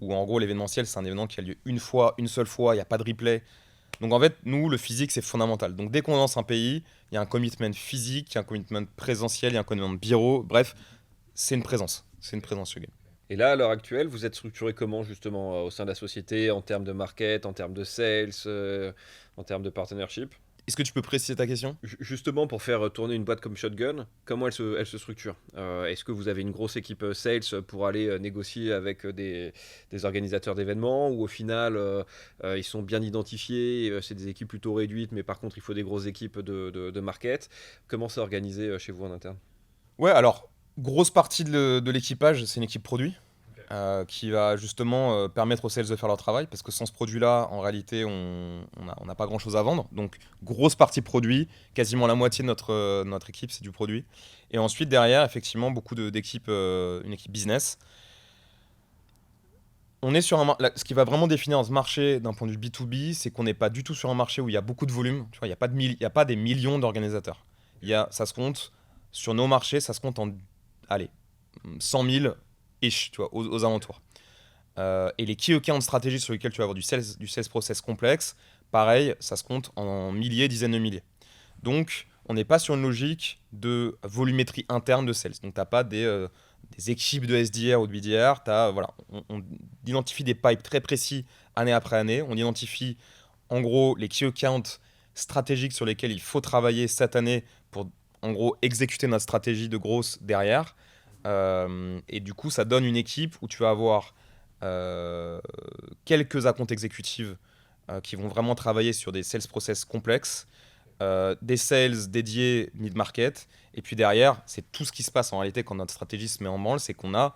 A: Où en gros, l'événementiel, c'est un événement qui a lieu une fois, une seule fois, il n'y a pas de replay. Donc en fait, nous, le physique, c'est fondamental. Donc dès qu'on lance un pays, il y a un commitment physique, il y a un commitment présentiel, il y a un commitment bureau. Bref, c'est une présence. C'est une présence sur game.
B: Et là, à l'heure actuelle, vous êtes structuré comment justement au sein de la société, en termes de market, en termes de sales, en termes de partnership?
A: Est-ce que tu peux préciser ta question?
B: Justement, pour faire tourner une boîte comme Shotgun, comment elle se structure? Est-ce que vous avez une grosse équipe sales pour aller négocier avec des organisateurs d'événements ou au final ils sont bien identifiés, c'est des équipes plutôt réduites, mais par contre il faut des grosses équipes de market? Comment c'est organisé chez vous en interne?
A: Ouais, alors, grosse partie de l'équipage, c'est une équipe produit qui va justement permettre aux sales de faire leur travail parce que sans ce produit-là, en réalité, on n'a pas grand-chose à vendre. Donc, grosse partie produit, quasiment la moitié de notre équipe, c'est du produit. Et ensuite, derrière, effectivement, d'équipes, une équipe business. On est sur ce qui va vraiment définir ce marché d'un point de vue B2B, c'est qu'on n'est pas du tout sur un marché où il y a beaucoup de volume. Tu vois, il y a pas des millions d'organisateurs. Ça se compte sur nos marchés, ça se compte en, allez, 100 000 ish, tu vois, aux alentours. Et les key accounts stratégiques sur lesquels tu vas avoir du sales process complexe, pareil, ça se compte en milliers, dizaines de milliers. Donc, on n'est pas sur une logique de volumétrie interne de sales. Donc, tu n'as pas des équipes de SDR ou de BDR. Voilà, on identifie des pipes très précis année après année. On identifie en gros les key accounts stratégiques sur lesquels il faut travailler cette année pour en gros exécuter notre stratégie de grosse derrière. Et du coup, ça donne une équipe où tu vas avoir quelques accounts exécutives qui vont vraiment travailler sur des sales process complexes, des sales dédiés mid-market, et puis derrière, c'est tout ce qui se passe en réalité quand notre stratégie se met en branle, c'est qu'on a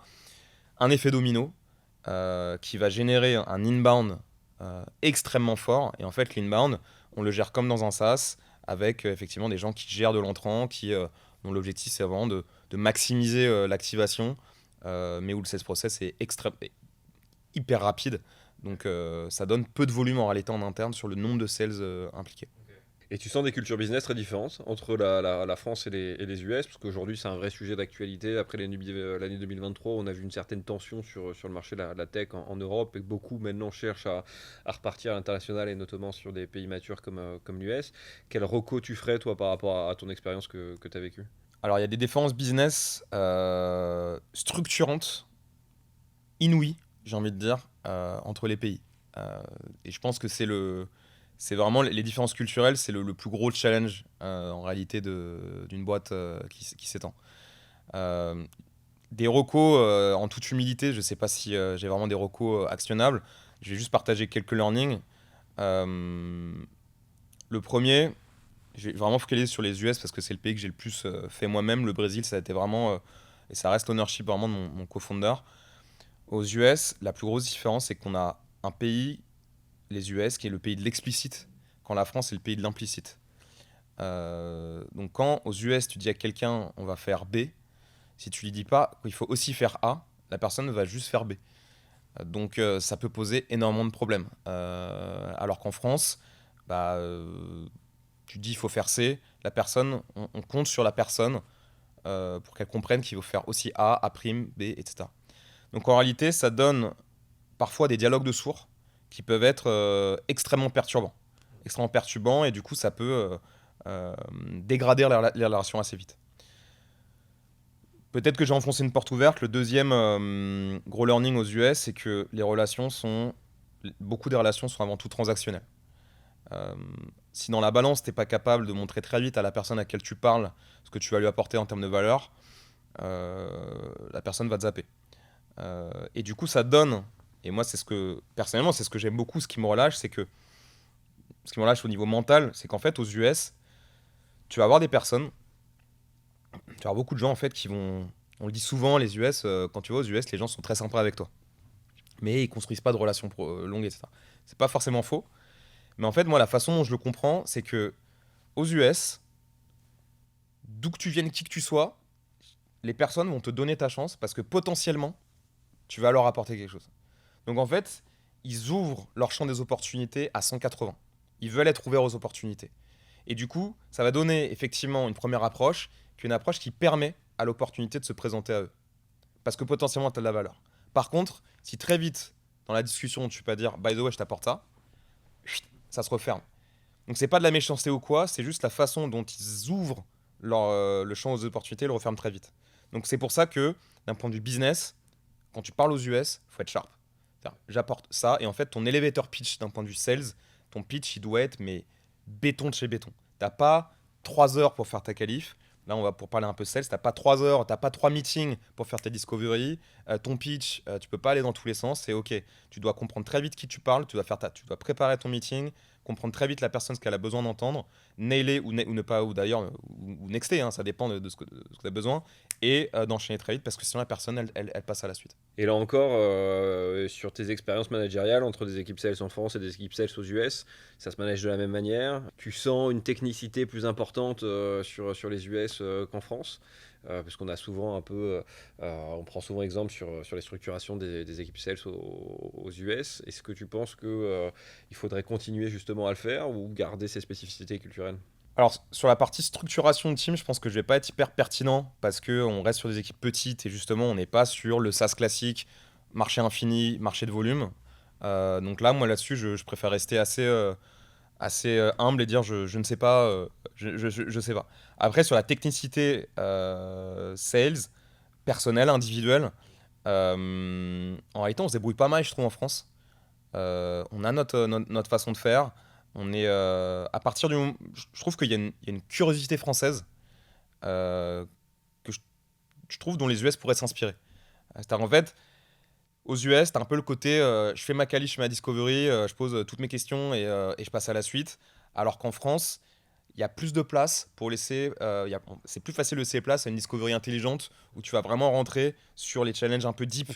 A: un effet domino qui va générer un inbound extrêmement fort, et en fait l'inbound, on le gère comme dans un SaaS, avec effectivement des gens qui gèrent de l'entrant, dont l'objectif c'est vraiment de maximiser l'activation, mais où le sales process est hyper rapide. Donc ça donne peu de volume en réalité en interne sur le nombre de sales impliqués.
B: Et tu sens des cultures business très différentes entre la France et les US, parce qu'aujourd'hui c'est un vrai sujet d'actualité. Après l'année 2023, on a vu une certaine tension sur le marché de la tech en Europe, et beaucoup maintenant cherchent à repartir à l'international, et notamment sur des pays matures comme l'US. Quel reco tu ferais toi par rapport à ton expérience que tu as vécue?
A: Alors il y a des différences business structurantes, inouïes, j'ai envie de dire, entre les pays. Et je pense que C'est vraiment les différences culturelles, c'est le plus gros challenge en réalité d'une boîte qui s'étend. Euh, des recos, en toute humilité, je ne sais pas si j'ai vraiment des recos actionnables. Je vais juste partager quelques learnings. Euh, le premier, j'ai vraiment focalisé sur les US parce que c'est le pays que j'ai le plus fait moi-même. Le Brésil, ça a été vraiment, et ça reste l'ownership vraiment de mon co-founder. Aux US, la plus grosse différence, c'est qu'on a un pays, les US, qui est le pays de l'explicite, quand la France est le pays de l'implicite. Donc quand aux US, tu dis à quelqu'un, on va faire B, si tu lui dis pas qu'il faut aussi faire A, la personne va juste faire B. Donc ça peut poser énormément de problèmes. Alors qu'en France, bah, tu dis il faut faire C, la personne, on compte sur la personne pour qu'elle comprenne qu'il faut faire aussi A, A', B, etc. Donc en réalité, ça donne parfois des dialogues de sourds qui peuvent être extrêmement perturbants. Extrêmement perturbants et du coup ça peut dégrader les relations assez vite. Peut-être que j'ai enfoncé une porte ouverte. Le deuxième gros learning aux US, c'est que beaucoup des relations sont avant tout transactionnelles. Euh, Si dans la balance, tu n'es pas capable de montrer très vite à la personne à laquelle tu parles ce que tu vas lui apporter en termes de valeur, la personne va te zapper. Et du coup, ça donne, et moi, personnellement, c'est ce que j'aime beaucoup, ce qui me relâche au niveau mental, c'est qu'en fait, aux US, tu vas avoir des personnes, tu vas avoir beaucoup de gens, en fait, on le dit souvent, les US, quand tu vas aux US, les gens sont très sympas avec toi. Mais ils construisent pas de relations longues, etc. C'est pas forcément faux. Mais en fait, moi, la façon dont je le comprends, c'est que aux US, d'où que tu viennes, qui que tu sois, les personnes vont te donner ta chance parce que potentiellement, tu vas leur apporter quelque chose. Donc en fait, ils ouvrent leur champ des opportunités à 180. Ils veulent être ouverts aux opportunités. Et du coup, ça va donner effectivement une première approche, qui est une approche qui permet à l'opportunité de se présenter à eux. Parce que potentiellement, tu as de la valeur. Par contre, si très vite, dans la discussion, tu peux pas dire, by the way, je t'apporte ça, ça se referme. Donc c'est pas de la méchanceté ou quoi, c'est juste la façon dont ils ouvrent le champ aux opportunités, le referment très vite. Donc c'est pour ça que, d'un point de vue business, quand tu parles aux US, il faut être sharp. J'apporte ça, et en fait, ton elevator pitch d'un point de vue sales, ton pitch, il doit être mais béton de chez béton. T'as pas 3 heures pour faire ta qualif. Là, on va pour parler un peu sales. T'as pas 3 heures, t'as pas 3 meetings pour faire ta discovery. Ton pitch, tu peux pas aller dans tous les sens. C'est OK. Tu dois comprendre très vite qui tu parles. Tu dois préparer ton meeting, comprendre très vite la personne ce qu'elle a besoin d'entendre, nailer ou ne pas, ou d'ailleurs, ou nexter, hein, ça dépend de ce que tu as besoin, et d'enchaîner très vite parce que sinon la personne, elle passe à la suite.
B: Et là encore, sur tes expériences managériales entre des équipes sales en France et des équipes sales aux US, ça se manage de la même manière. Tu sens une technicité plus importante sur les US qu'en France, parce qu'on a souvent on prend souvent exemple sur les structurations des équipes sales aux US. Est-ce que tu penses que il faudrait continuer justement à le faire ou garder ces spécificités culturelles?
A: Alors, sur la partie structuration de team, je pense que je vais pas être hyper pertinent parce qu'on reste sur des équipes petites et justement, on n'est pas sur le SaaS classique, marché infini, marché de volume. Donc là, moi là-dessus, je préfère rester assez humble et dire je ne sais pas, je sais pas. Après, sur la technicité sales, personnelle, individuelle, en réalité, on se débrouille pas mal, je trouve, en France. On a notre façon de faire. On est à partir du moment, je trouve qu'il y a une curiosité française euh, que je trouve dont les US pourraient s'inspirer. C'est-à-dire en fait, aux US, t'as un peu le côté je fais ma qualif, je fais ma discovery, je pose toutes mes questions et je passe à la suite. Alors qu'en France, il y a plus de place pour laisser. C'est plus facile de laisser place à une discovery intelligente où tu vas vraiment rentrer sur les challenges un peu deep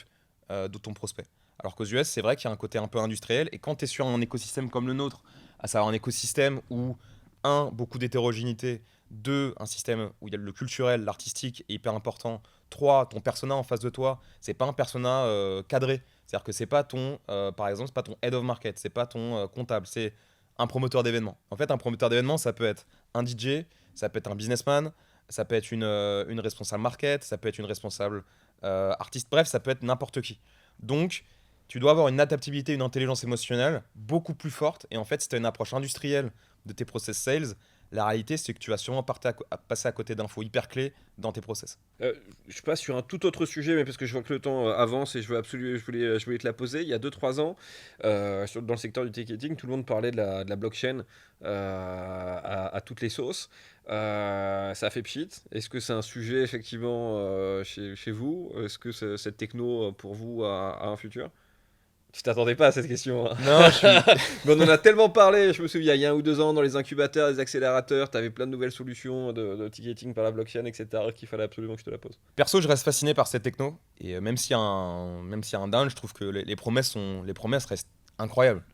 A: de ton prospect. Alors qu'aux US, c'est vrai qu'il y a un côté un peu industriel. Et quand tu es sur un écosystème comme le nôtre, à savoir un écosystème où, un, beaucoup d'hétérogénéité, deux, un système où il y a le culturel, l'artistique est hyper important, trois, ton persona en face de toi, c'est pas un persona cadré. C'est-à-dire que c'est pas par exemple, c'est pas ton head of market, c'est pas ton comptable, c'est un promoteur d'événements. En fait, un promoteur d'événements, ça peut être un DJ, ça peut être un businessman, ça peut être une responsable market, ça peut être une responsable artiste, bref, ça peut être n'importe qui. Donc, tu dois avoir une adaptabilité, une intelligence émotionnelle beaucoup plus forte. Et en fait, si tu as une approche industrielle de tes process sales, La réalité, c'est que tu vas sûrement passer à côté d'infos hyper clés dans tes process.
B: Je passe sur un tout autre sujet, mais parce que je vois que le temps avance et je voulais te la poser. Il y a 2 3 ans, dans le secteur du ticketing, tout le monde parlait de la blockchain à toutes les sauces. Ça a fait pchit. Est-ce que c'est un sujet effectivement chez vous? Est-ce que cette techno pour vous a un futur? Tu t'attendais pas à cette question, hein.
A: Non, je suis.
B: Mais on en a tellement parlé, je me souviens, il y a 1 ou 2 ans, dans les incubateurs, les accélérateurs, tu avais plein de nouvelles solutions de ticketing par la blockchain, etc., qu'il fallait absolument que je te la pose.
A: Perso, je reste fasciné par cette techno. Et même s'il y a un down, je trouve que les promesses restent incroyables.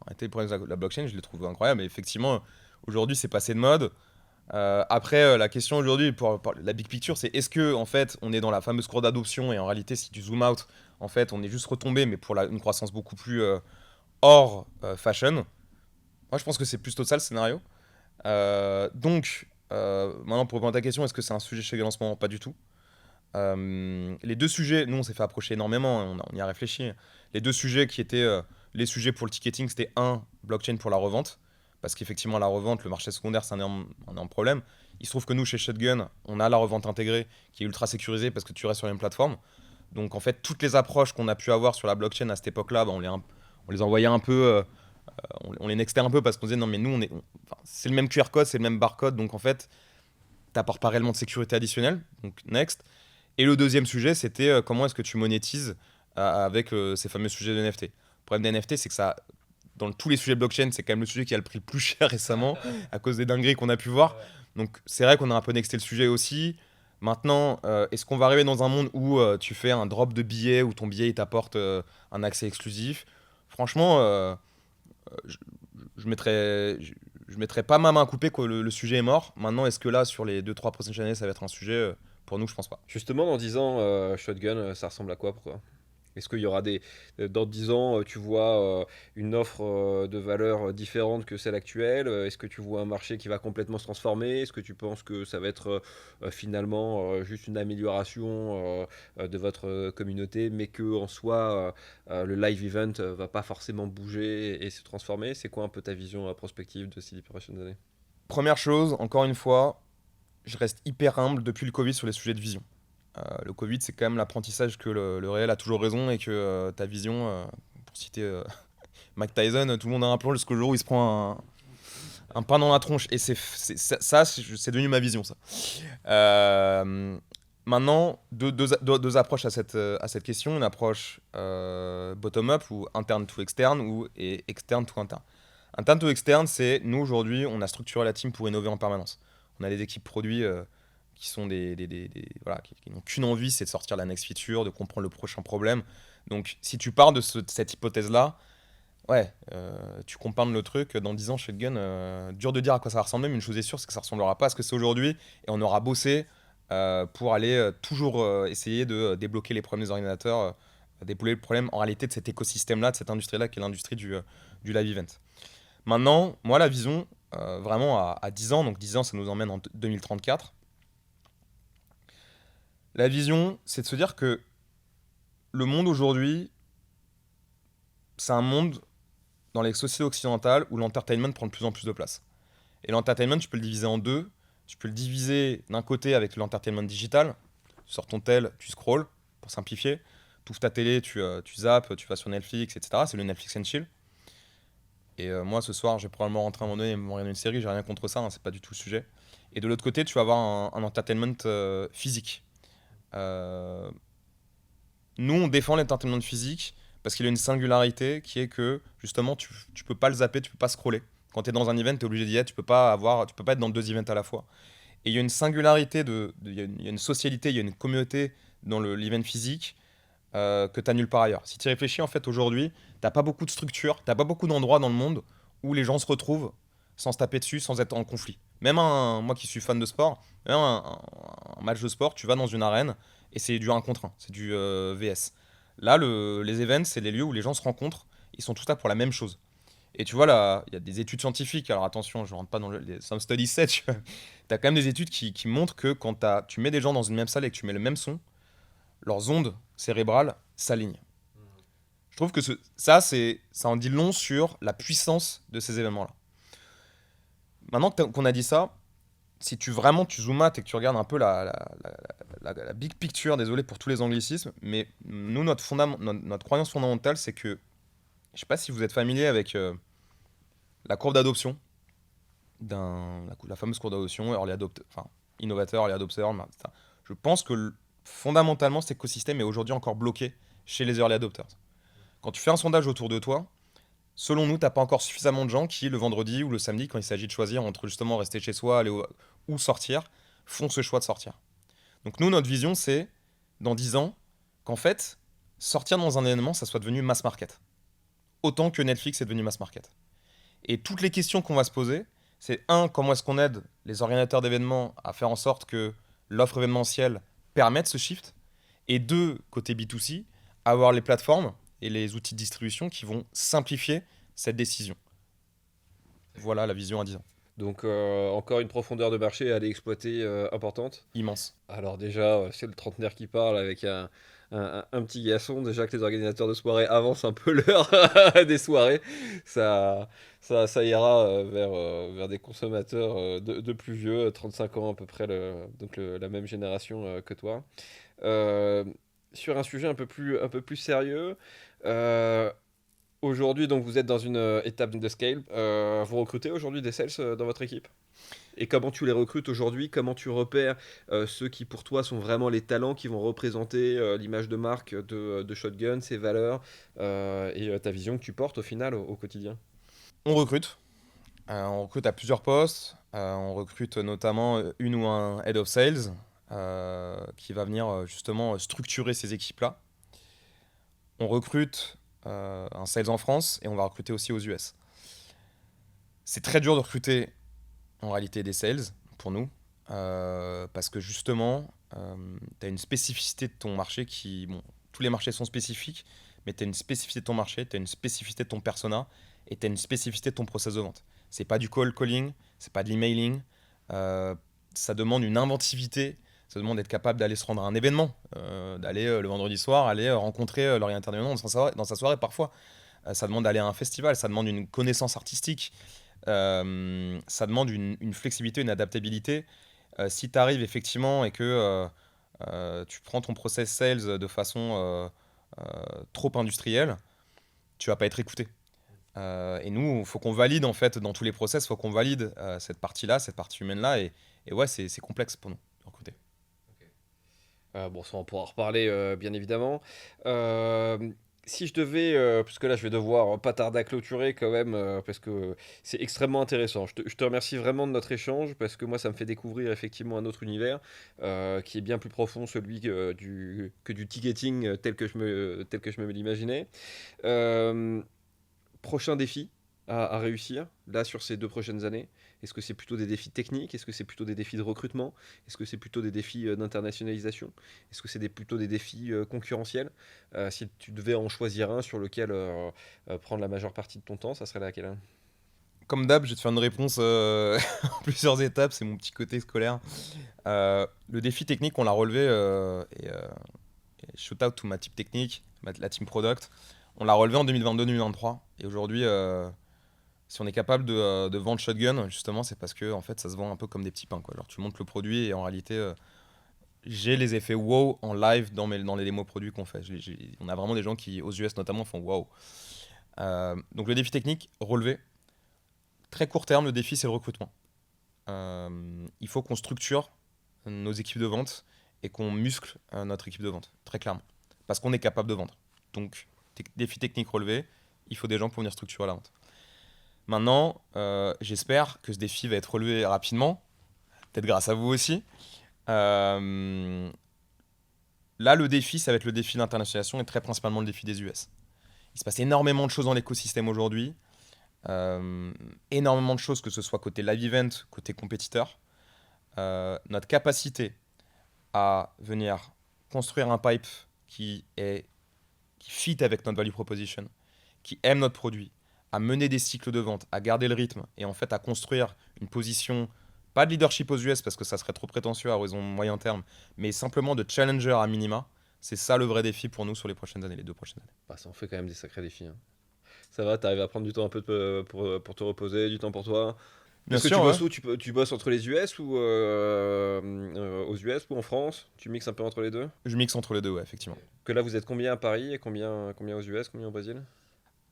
A: En réalité, les promesses de la blockchain, je les trouve incroyables. Et effectivement, aujourd'hui, c'est passé de mode. Après, la question aujourd'hui, pour la big picture, c'est est-ce que en fait, on est dans la fameuse courbe d'adoption et en réalité, si tu zoom out, en fait, on est juste retombé, mais pour une croissance beaucoup plus hors fashion. Moi, je pense que c'est plutôt ça le scénario. Maintenant, pour répondre à ta question, est-ce que c'est un sujet chez Gun en ce moment? Pas du tout. Les deux sujets, nous, on s'est fait approcher énormément, hein, on y a réfléchi. Les deux sujets qui étaient les sujets pour le ticketing, c'était blockchain pour la revente. Parce qu'effectivement, la revente, le marché secondaire, c'est un énorme problème. Il se trouve que nous, chez Shotgun, on a la revente intégrée qui est ultra sécurisée parce que tu restes sur la même plateforme. Donc, en fait, toutes les approches qu'on a pu avoir sur la blockchain à cette époque-là, bah, on les envoyait un peu, on les nextait un peu parce qu'on disait non, mais nous, enfin, c'est le même QR code, c'est le même barcode. Donc, en fait, t'apportes pas réellement de sécurité additionnelle. Donc, next. Et le deuxième sujet, c'était comment est-ce que tu monétises avec ces fameux sujets de NFT. Le problème des NFT, c'est que ça, dans tous les sujets blockchain, c'est quand même le sujet qui a le prix le plus cher récemment, à cause des dingueries qu'on a pu voir. Donc c'est vrai qu'on a un peu nexté le sujet aussi. Maintenant, est-ce qu'on va arriver dans un monde où tu fais un drop de billets, où ton billet il t'apporte un accès exclusif? Franchement, je, je mettrais, je mettrais pas ma main à couper que le sujet est mort. Maintenant, est-ce que là, sur les 2 3 prochaines années, ça va être un sujet? Pour nous, je pense pas.
B: Justement, dans 10 ans, Shotgun, ça ressemble à quoi pour toi? Est-ce qu'il y aura dans 10 ans, tu vois une offre de valeur différente que celle actuelle? Est-ce que tu vois un marché qui va complètement se transformer? Est-ce que tu penses que ça va être finalement juste une amélioration de votre communauté, mais que en soi, le live event va pas forcément bouger et se transformer? C'est quoi un peu ta vision prospective de ces prochaines années?
A: Première chose, encore une fois, je reste hyper humble depuis le Covid sur les sujets de vision. Le Covid, c'est quand même l'apprentissage que le réel a toujours raison et que ta vision, pour citer Mike Tyson, tout le monde a un plan jusqu'au jour où il se prend un pain dans la tronche. Et c'est devenu ma vision, ça. Maintenant, deux approches à cette question. Une approche bottom-up ou interne to externe et externe to interne. Interne to externe, c'est nous aujourd'hui, on a structuré la team pour innover en permanence. On a des équipes produits qui sont voilà, qui n'ont qu'une envie, c'est de sortir la next feature, de comprendre le prochain problème. Donc, si tu pars de cette hypothèse-là, ouais, tu compounds le truc. Dans 10 ans, Shotgun, dur de dire à quoi ça va ressembler, mais une chose est sûre, c'est que ça ressemblera pas à ce que c'est aujourd'hui. Et on aura bossé pour aller toujours essayer de débloquer les problèmes des ordinateurs, débloquer le problème en réalité de cet écosystème-là, de cette industrie-là, qui est l'industrie du live event. Maintenant, moi, la vision, vraiment à 10 ans, donc 10 ans, ça nous emmène en 2034. La vision, c'est de se dire que le monde aujourd'hui, c'est un monde dans les sociétés occidentales où l'entertainment prend de plus en plus de place. Et l'entertainment, tu peux le diviser en deux. Tu peux le diviser d'un côté avec l'entertainment digital. Tu sors ton tel, tu scrolls, pour simplifier. Tu ouvres ta télé, tu zappes, tu vas sur Netflix, etc. C'est le Netflix and chill. Et moi, ce soir, je vais probablement rentrer à un moment donné et me regarder une série. J'ai rien contre ça, hein, c'est pas du tout le sujet. Et de l'autre côté, tu vas avoir un entertainment physique. Euh, Nous, on défend l'entertainment physique parce qu'il a une singularité qui est que justement, tu peux pas le zapper, tu peux pas scroller. Quand tu es dans un event, tu es obligé d'y être, tu peux pas être dans deux events à la fois. Et il y a une singularité, il y a une socialité, il y a une communauté dans l'event physique que tu n'as nulle part ailleurs. Si tu y réfléchis, en fait, aujourd'hui, t'as pas beaucoup de structures, t'as pas beaucoup d'endroits dans le monde où les gens se retrouvent sans se taper dessus, sans être en conflit. Même moi qui suis fan de sport, même un match de sport, tu vas dans une arène et c'est du 1 contre 1, c'est du VS. Là, les events, c'est les lieux où les gens se rencontrent, ils sont tous là pour la même chose. Et tu vois, là, il y a des études scientifiques, alors attention, je rentre pas dans les some studies set, tu as quand même des études qui montrent que quand tu mets des gens dans une même salle et que tu mets le même son, leurs ondes cérébrales s'alignent. Je trouve que ça en dit long sur la puissance de ces événements-là. Maintenant qu'on a dit ça, si tu vraiment tu zoomes out et que tu regardes un peu la big picture, désolé pour tous les anglicismes, mais nous, notre croyance fondamentale, c'est que, je sais pas si vous êtes familier avec la courbe d'adoption, la fameuse courbe d'adoption, enfin, innovateur, early adopter, etc. Je pense que fondamentalement, cet écosystème est aujourd'hui encore bloqué chez les early adopters. Quand tu fais un sondage autour de toi, selon nous, t'as pas encore suffisamment de gens qui, le vendredi ou le samedi, quand il s'agit de choisir entre justement rester chez soi, ou sortir, font ce choix de sortir. Donc nous, notre vision, c'est, dans 10 ans, qu'en fait, sortir dans un événement, ça soit devenu mass market. Autant que Netflix est devenu mass market. Et toutes les questions qu'on va se poser, c'est comment est-ce qu'on aide les organisateurs d'événements à faire en sorte que l'offre événementielle permette ce shift, et deux, côté B2C, avoir les plateformes et les outils de distribution qui vont simplifier cette décision. Voilà la vision à 10 ans.
B: Donc encore une profondeur de marché à aller exploiter importante.
A: Immense.
B: Alors déjà, c'est le trentenaire qui parle avec un petit garçon. Déjà que les organisateurs de soirées avancent un peu l'heure des soirées, ça ira vers des consommateurs de plus vieux, 35 ans à peu près, donc la même génération que toi. Euh, sur un sujet un peu plus sérieux, euh, aujourd'hui, donc vous êtes dans une étape de scale. Vous recrutez aujourd'hui des sales dans votre équipe? Et comment tu les recrutes aujourd'hui? Comment tu repères ceux qui pour toi sont vraiment les talents qui vont représenter l'image de marque de Shotgun, ses valeurs et ta vision que tu portes au final au quotidien?
A: On recrute. On recrute à plusieurs postes. On recrute notamment une ou un head of sales qui va venir justement structurer ces équipes-là. On recrute un sales en France et on va recruter aussi aux US. C'est très dur de recruter en réalité des sales pour nous parce que justement, tu as une spécificité de ton marché qui. Bon, tous les marchés sont spécifiques, mais tu as une spécificité de ton marché, tu as une spécificité de ton persona et tu as une spécificité de ton process de vente. C'est pas du call calling, c'est pas de l'emailing. Ça demande une inventivité, ça demande d'être capable d'aller se rendre à un événement, d'aller le vendredi soir, aller rencontrer l'orientateur d'événement dans sa soirée parfois. Ça demande d'aller à un festival, ça demande une connaissance artistique, ça demande une flexibilité, une adaptabilité. Si tu arrives effectivement et que tu prends ton process sales de façon trop industrielle, tu vas pas être écouté. Et nous, il faut qu'on valide en fait dans tous les process, il faut qu'on valide cette partie-là, cette partie humaine-là. Et ouais, c'est complexe pour nous de recruter.
B: Bon, ça on pourra en reparler bien évidemment. Si je devais, parce que là je vais devoir pas tarder à clôturer quand même, parce que c'est extrêmement intéressant. Je te remercie vraiment de notre échange, parce que moi ça me fait découvrir effectivement un autre univers qui est bien plus profond, celui que du ticketing tel que je me l'imaginais. Euh, Prochain défi à réussir, là, sur ces 2 prochaines années? Est-ce que c'est plutôt des défis techniques? Est-ce que c'est plutôt des défis de recrutement? Est-ce que c'est plutôt des défis d'internationalisation? Est-ce que c'est plutôt des défis concurrentiels? Si tu devais en choisir un sur lequel prendre la majeure partie de ton temps, ça serait laquelle?
A: Comme d'hab, je vais te faire une réponse en plusieurs étapes, c'est mon petit côté scolaire. Le défi technique, on l'a relevé, et shout out to ma team technique, la team product. On l'a relevé en 2022-2023. Et aujourd'hui, si on est capable de vendre Shotgun, justement, c'est parce que en fait, ça se vend un peu comme des petits pains, quoi. Genre, tu montes le produit et en réalité, j'ai les effets wow en live dans les démos produits qu'on fait. On a vraiment des gens qui, aux US notamment, font wow. Donc le défi technique, relevé. Très court terme, le défi, c'est le recrutement. Il faut qu'on structure nos équipes de vente et qu'on muscle notre équipe de vente, très clairement. Parce qu'on est capable de vendre. Donc, défi technique relevé, il faut des gens pour venir structurer la vente. Maintenant, j'espère que ce défi va être relevé rapidement, peut-être grâce à vous aussi. Là, le défi, ça va être le défi d'internationalisation et très principalement le défi des US. Il se passe énormément de choses dans l'écosystème aujourd'hui. Énormément de choses, que ce soit côté live event, côté compétiteur. Notre capacité à venir construire un pipe qui fit avec notre value proposition, qui aime notre produit, à mener des cycles de vente, à garder le rythme et en fait à construire une position, pas de leadership aux US parce que ça serait trop prétentieux à horizon moyen terme, mais simplement de challenger à minima. C'est ça le vrai défi pour nous sur les prochaines années, les 2 prochaines années.
B: Bah, ça en fait quand même des sacrés défis, hein. Ça va, t'arrives à prendre du temps un peu pour te reposer, du temps pour toi?
A: Bien
B: Est-ce que
A: sûr,
B: tu
A: ouais.
B: bosses où? Tu bosses entre les US ou aux US ou en France? Tu mixes un peu entre les deux?
A: Je mixe entre les deux, ouais, effectivement.
B: Que là, vous êtes combien à Paris et combien aux US, combien au Brésil?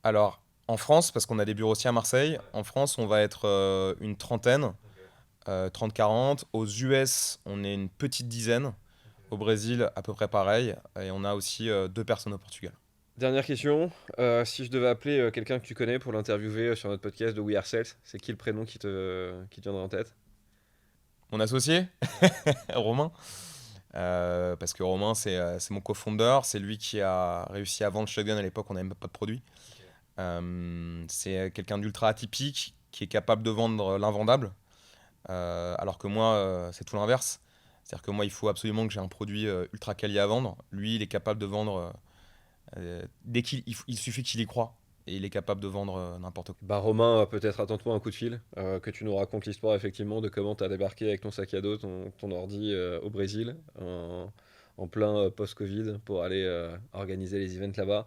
A: Alors, en France, parce qu'on a des bureaux aussi à Marseille, en France, on va être une trentaine, 30-40. Aux US, on est une petite dizaine. Au Brésil, à peu près pareil. Et on a aussi 2 personnes au Portugal.
B: Dernière question. Si je devais appeler quelqu'un que tu connais pour l'interviewer sur notre podcast de We Are Sales, c'est qui le prénom qui te viendrait en tête?
A: Mon associé, Romain, parce que Romain, c'est mon cofondateur. C'est lui qui a réussi à vendre Shotgun à l'époque, on n'avait même pas de produit. C'est quelqu'un d'ultra atypique qui est capable de vendre l'invendable, alors que moi, c'est tout l'inverse. C'est-à-dire que moi, il faut absolument que j'ai un produit ultra quali à vendre. Lui, il est capable de vendre dès il suffit qu'il y croit et il est capable de vendre n'importe quoi.
B: Bah Romain, peut-être attends-toi un coup de fil, que tu nous racontes l'histoire effectivement de comment tu as débarqué avec ton sac à dos, ton ordi au Brésil, en plein post-Covid, pour aller organiser les events là-bas.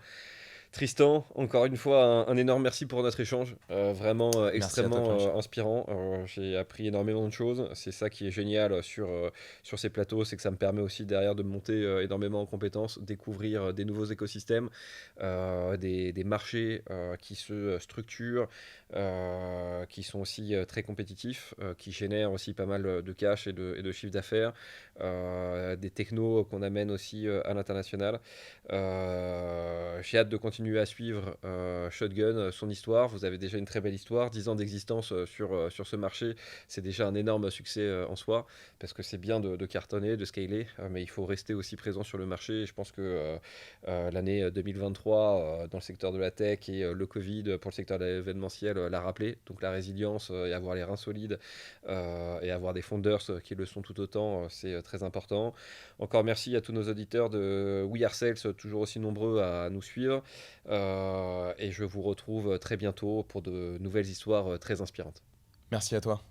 B: Tristan, encore une fois, un énorme merci pour notre échange. Vraiment
A: Merci à toi,
B: extrêmement
A: Pierre-Michel.
B: inspirant. J'ai appris énormément de choses. C'est ça qui est génial sur ces plateaux, c'est que ça me permet aussi derrière de monter énormément en compétences, découvrir des nouveaux écosystèmes, des marchés qui se structurent, qui sont aussi très compétitifs, qui génèrent aussi pas mal de cash et de chiffre d'affaires, des technos qu'on amène aussi à l'international. J'ai hâte de continuer à suivre Shotgun, son histoire. Vous avez déjà une très belle histoire, 10 ans d'existence sur ce marché. C'est déjà un énorme succès en soi, parce que c'est bien de cartonner, de scaler, mais il faut rester aussi présent sur le marché. Et je pense que l'année 2023, dans le secteur de la tech et le Covid pour le secteur de l'événementiel l'a rappelé. Donc la résilience et avoir les reins solides et avoir des founders qui le sont tout autant, c'est très important. Encore merci à tous nos auditeurs de We Are Sales, toujours aussi nombreux à nous suivre. Et je vous retrouve très bientôt pour de nouvelles histoires très inspirantes.
A: Merci à toi.